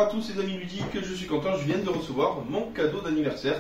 à tous les amis ludiques, je suis content, je viens de recevoir mon cadeau d'anniversaire,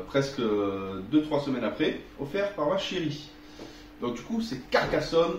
presque 2-3 semaines après, offert par ma chérie. Donc du coup c'est Carcassonne,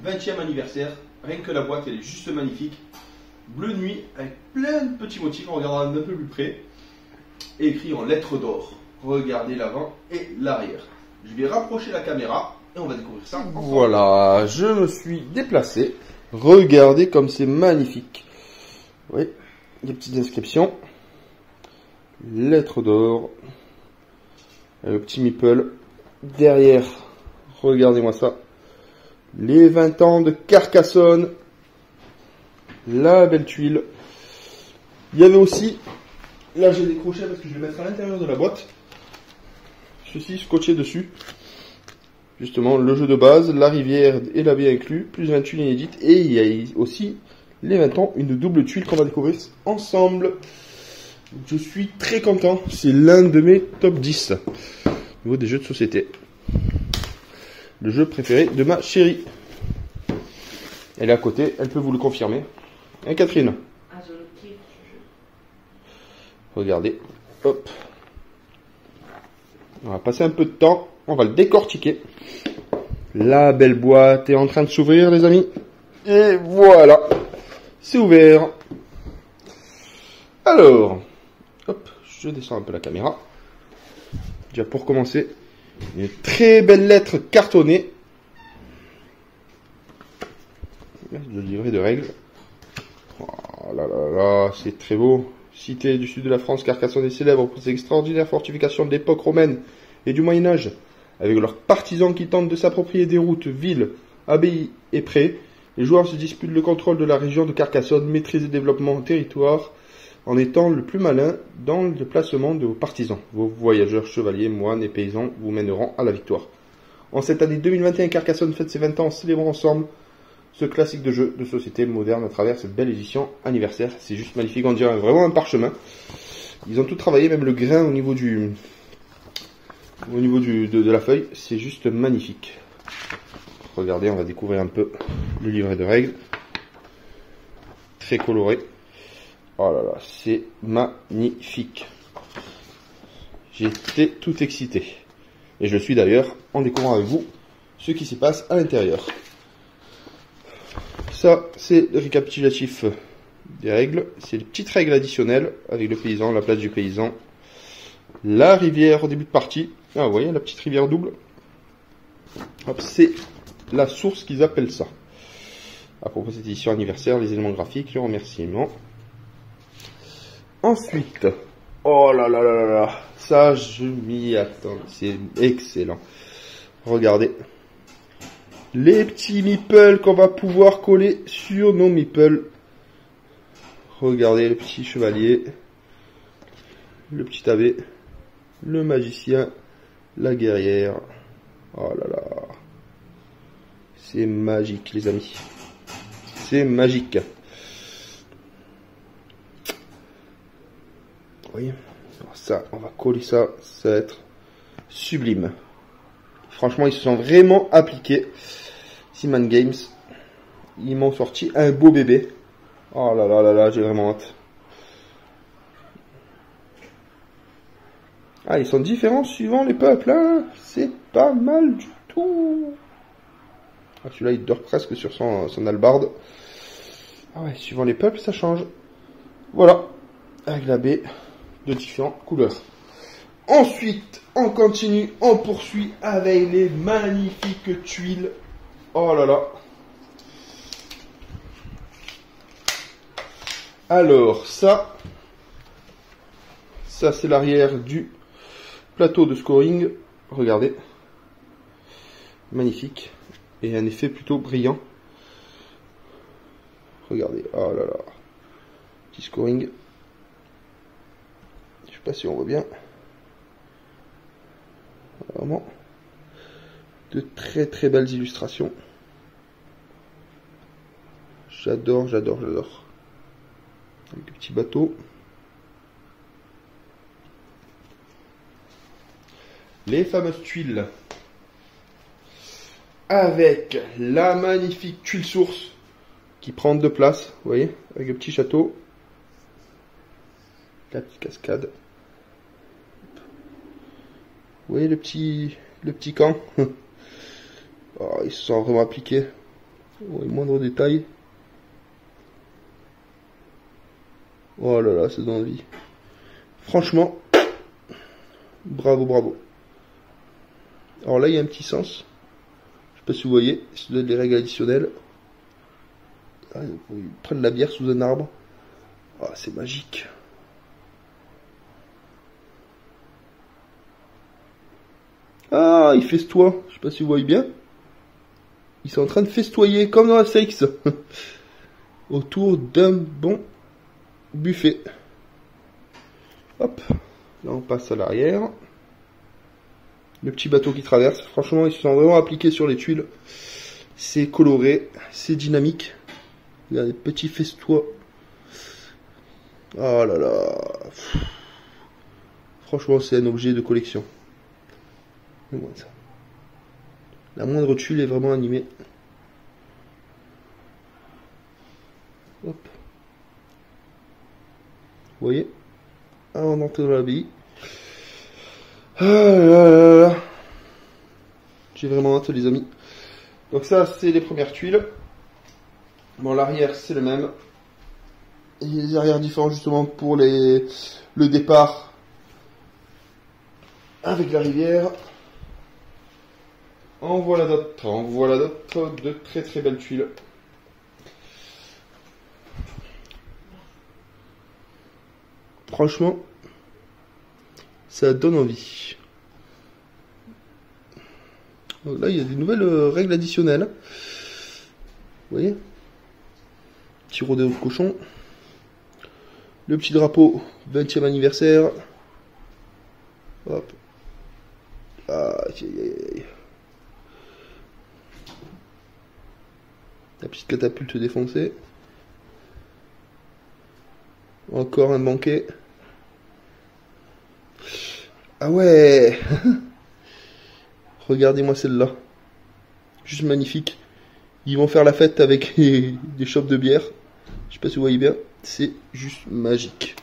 20e anniversaire, rien que la boîte elle est juste magnifique, bleu nuit avec plein de petits motifs, on regardera un peu plus près, et écrit en lettres d'or. Regardez l'avant et l'arrière. Je vais rapprocher la caméra et on va découvrir ça ensemble. Voilà, je me suis déplacé, regardez comme c'est magnifique. Oui, des petites inscriptions, lettres d'or, le petit meeple, derrière, regardez-moi ça, les 20 ans de Carcassonne, la belle tuile. Il y avait aussi, là j'ai décroché parce que je vais le mettre à l'intérieur de la boîte, ceci scotché dessus, justement le jeu de base, la rivière et la baie inclus, plus 20 tuiles inédites, et il y a aussi les 20 ans, une double tuile qu'on va découvrir ensemble. Je suis très content, c'est l'un de mes top 10 au niveau des jeux de société. Le jeu préféré de ma chérie. Elle est à côté, elle peut vous le confirmer. Hein, Catherine? Ah, je le kiffe. Regardez, hop. On va passer un peu de temps, on va le décortiquer. La belle boîte est en train de s'ouvrir, les amis. Et voilà, c'est ouvert. Alors, hop, je descends un peu la caméra. Déjà pour commencer, une très belle lettre cartonnée. Le livret de règles. Oh là là là, c'est très beau. Cité du sud de la France, Carcassonne est célèbre pour ses extraordinaires fortifications de l'époque romaine et du Moyen-Âge, avec leurs partisans qui tentent de s'approprier des routes, villes, abbayes et prés. Les joueurs se disputent le contrôle de la région de Carcassonne, maîtriser le développement territoire, en étant le plus malin dans le placement de vos partisans. Vos voyageurs, chevaliers, moines et paysans vous mèneront à la victoire. En cette année 2021, Carcassonne fête ses 20 ans, célébrons ensemble ce classique de jeu de société moderne à travers cette belle édition anniversaire. C'est juste magnifique, on dirait vraiment un parchemin. Ils ont tout travaillé, même le grain au niveau de la feuille, c'est juste magnifique. Regardez, on va découvrir un peu le livret de règles. Très coloré. Oh là là, c'est magnifique. J'étais tout excité. Et je suis d'ailleurs en découvrant avec vous ce qui s'y passe à l'intérieur. Ça, c'est le récapitulatif des règles. C'est les petites règles additionnelles avec le paysan, la place du paysan. La rivière au début de partie. Ah, vous voyez la petite rivière double. Hop, c'est la source qu'ils appellent ça. À propos de cette édition anniversaire, les éléments graphiques, les remerciements. Ensuite, oh là là là là là, ça je m'y attends, c'est excellent. Regardez, les petits meeples qu'on va pouvoir coller sur nos meeples. Regardez le petit chevalier, le petit abbé, le magicien, la guerrière. Oh là là, c'est magique les amis, c'est magique. Oui, ça, on va coller ça, ça va être sublime. Franchement, ils se sont vraiment appliqués. Simon Games, ils m'ont sorti un beau bébé. Oh là là là là, j'ai vraiment hâte. Ah, ils sont différents suivant les peuples, hein. C'est pas mal du tout. Ah, celui-là, il dort presque sur son hallebarde. Ah ouais, suivant les peuples, ça change. Voilà, avec la baie de différentes couleurs. Ensuite, on continue, on poursuit avec les magnifiques tuiles. Oh là là. Alors, ça c'est l'arrière du plateau de scoring. Regardez. Magnifique. Et un effet plutôt brillant. Regardez. Oh là là. Petit scoring. Je sais pas si on voit bien. Vraiment de très très belles illustrations. J'adore, j'adore, j'adore. Avec le petit bateau. Les fameuses tuiles. Avec la magnifique tuile source qui prend de place, vous voyez, avec le petit château. La petite cascade. Vous voyez le petit camp. Oh, ils se sont vraiment appliqués. Oh, les moindres détails. Oh là là, ça donne envie. Franchement, bravo, bravo. Alors là, il y a un petit sens. Je sais pas si vous voyez, ça doit être des règles additionnelles. Ah, ils prennent la bière sous un arbre. Ah, c'est magique. Ah, il festoie. Je sais pas si vous voyez bien. Ils sont en train de festoyer, comme dans la Seix. Autour d'un bon buffet. Hop. Là, on passe à l'arrière. Le petit bateau qui traverse. Franchement, ils se sont vraiment appliqués sur les tuiles. C'est coloré. C'est dynamique. Regardez, petit festois. Oh là là. Franchement, c'est un objet de collection. Regarde ça. La moindre tuile est vraiment animée. Hop. Vous voyez? Ah, on entre dans l'abbaye. Ah là là là. J'ai vraiment hâte, les amis. Donc ça, c'est les premières tuiles. Bon, l'arrière, c'est le même. Et les arrières différents, justement, pour le départ avec la rivière. En voilà d'autres de très très belles tuiles. Franchement, ça donne envie. Donc là, il y a des nouvelles règles additionnelles. Vous voyez? Petit rodéo de cochon. Le petit drapeau 20e anniversaire. Hop. Aïe. La petite catapulte défoncée. Encore un banquet. Ah ouais. Regardez-moi celle-là. Juste magnifique. Ils vont faire la fête avec des chopes de bière. Je sais pas si vous voyez bien. C'est juste magique.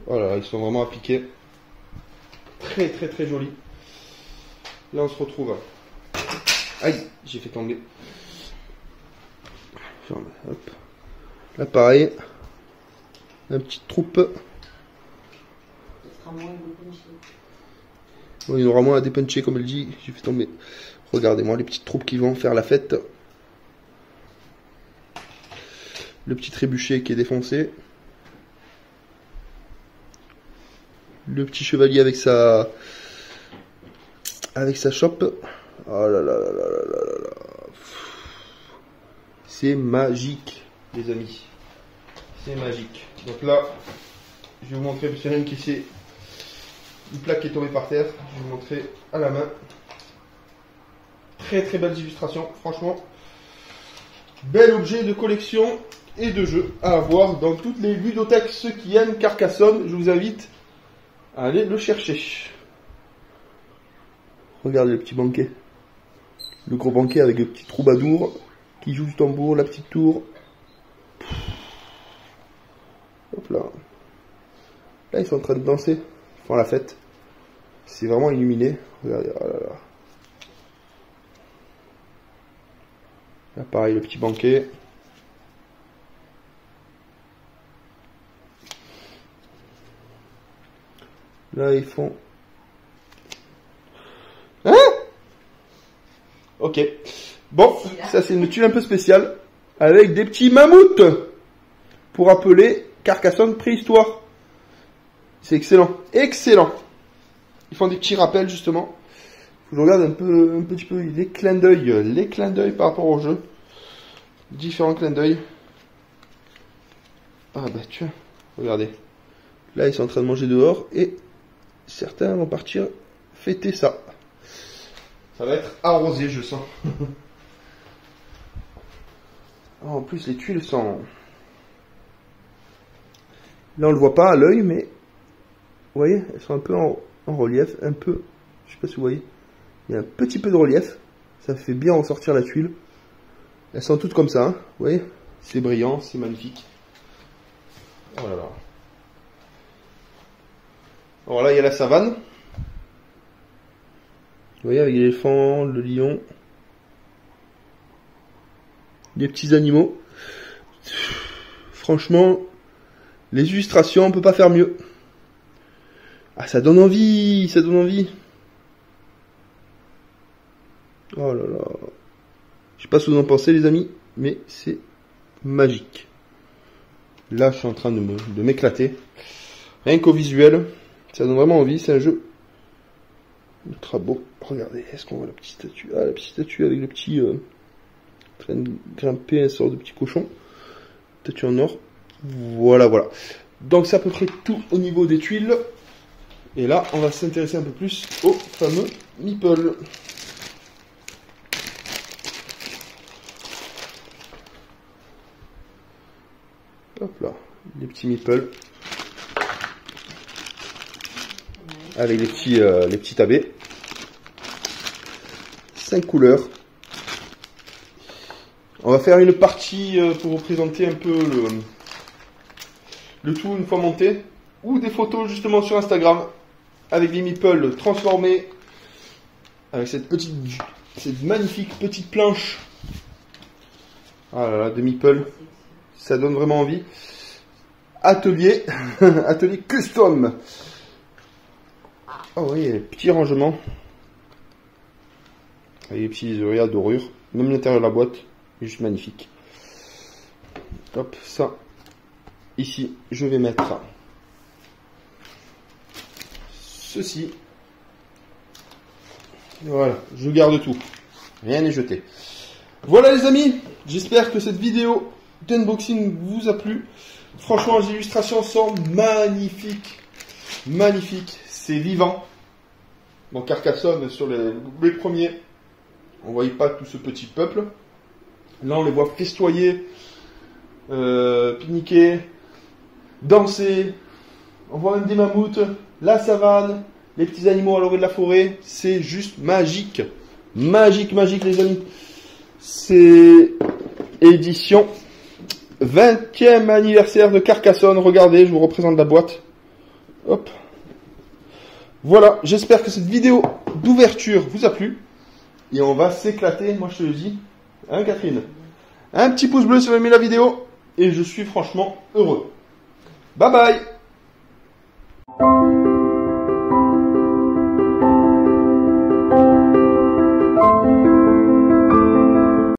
Voilà, ils sont vraiment appliqués. Très très très joli. Là on se retrouve. Aïe, j'ai fait tomber. Hop. Là pareil. Une petite troupe. Bon, il y aura moins à dépuncher comme elle dit. J'ai fait tomber. Regardez-moi les petites troupes qui vont faire la fête. Le petit trébuchet qui est défoncé. Le petit chevalier avec sa chope. Oh là là là là là là là. C'est magique, les amis. C'est magique. Donc là, je vais vous montrer, parce qu'il y en a qui c'est une plaque qui est tombée par terre. Je vais vous montrer à la main. Très très belles illustrations, franchement. Bel objet de collection et de jeu à avoir dans toutes les ludothèques. Ceux qui aiment Carcassonne, je vous invite à aller le chercher. Regardez le petit banquet. Le gros banquet avec le petit troubadour qui joue du tambour, la petite tour. Hop là. Là, ils sont en train de danser. Ils font la fête. C'est vraiment illuminé. Regardez, oh là là. Là, pareil, le petit banquet. Là, ils font... Hein? Ok. Bon, ça c'est une tuile un peu spéciale. Avec des petits mammouths. Pour appeler Carcassonne préhistoire. C'est excellent. Excellent. Ils font des petits rappels, justement. Faut que je regarde un petit peu les clins d'œil. Les clins d'œil par rapport au jeu. Différents clins d'œil. Ah bah tiens, regardez. Là, ils sont en train de manger dehors. Et certains vont partir fêter ça. Ça va être arrosé, je sens. En plus, les tuiles sont... Là, on le voit pas à l'œil, mais... Vous voyez, elles sont un peu en relief. Un peu... Je sais pas si vous voyez. Il y a un petit peu de relief. Ça fait bien ressortir la tuile. Elles sont toutes comme ça, hein. Vous voyez, c'est brillant, c'est magnifique. Oh là là. Alors là, il y a la savane. Vous voyez, avec l'éléphant, le lion. Les petits animaux. Franchement, les illustrations, on peut pas faire mieux. Ah, ça donne envie, ça donne envie. Oh là là. Je sais pas ce que vous en pensez, les amis, mais c'est magique. Là, je suis en train de m'éclater. Rien qu'au visuel, ça donne vraiment envie. C'est un jeu ultra beau. Regardez, est-ce qu'on voit la petite statue? Ah, la petite statue avec le petit... en train de grimper un sort de petit cochon. Statue en or. Voilà, voilà. Donc, c'est à peu près tout au niveau des tuiles. Et là, on va s'intéresser un peu plus au fameux meeple. Hop là, les petits meeples. Avec les petits tabés. 5 couleurs. On va faire une partie pour vous présenter un peu le tout une fois monté. Ou des photos justement sur Instagram. Avec les meeples transformés. Avec cette magnifique petite planche. Ah là là, de meeples. Ça donne vraiment envie. Atelier. Atelier custom. Oh oui, petit rangement. Avec les petits oreillers dorures. Même l'intérieur de la boîte. Juste magnifique. Hop, ça. Ici, je vais mettre ceci. Voilà, je garde tout. Rien n'est jeté. Voilà les amis, j'espère que cette vidéo d'unboxing vous a plu. Franchement, les illustrations sont magnifiques. Magnifiques, c'est vivant. Donc Carcassonne, sur les premiers, on ne voyait pas tout ce petit peuple. Là, on les voit festoyer, pique-niquer, danser. On voit même des mammouths, la savane, les petits animaux à l'orée de la forêt. C'est juste magique. Magique, magique les amis. C'est édition 20e anniversaire de Carcassonne. Regardez, je vous représente la boîte. Hop. Voilà, j'espère que cette vidéo d'ouverture vous a plu. Et on va s'éclater, moi je te le dis. Hein Catherine? Un petit pouce bleu si vous avez aimé la vidéo. Et je suis franchement heureux. Bye bye.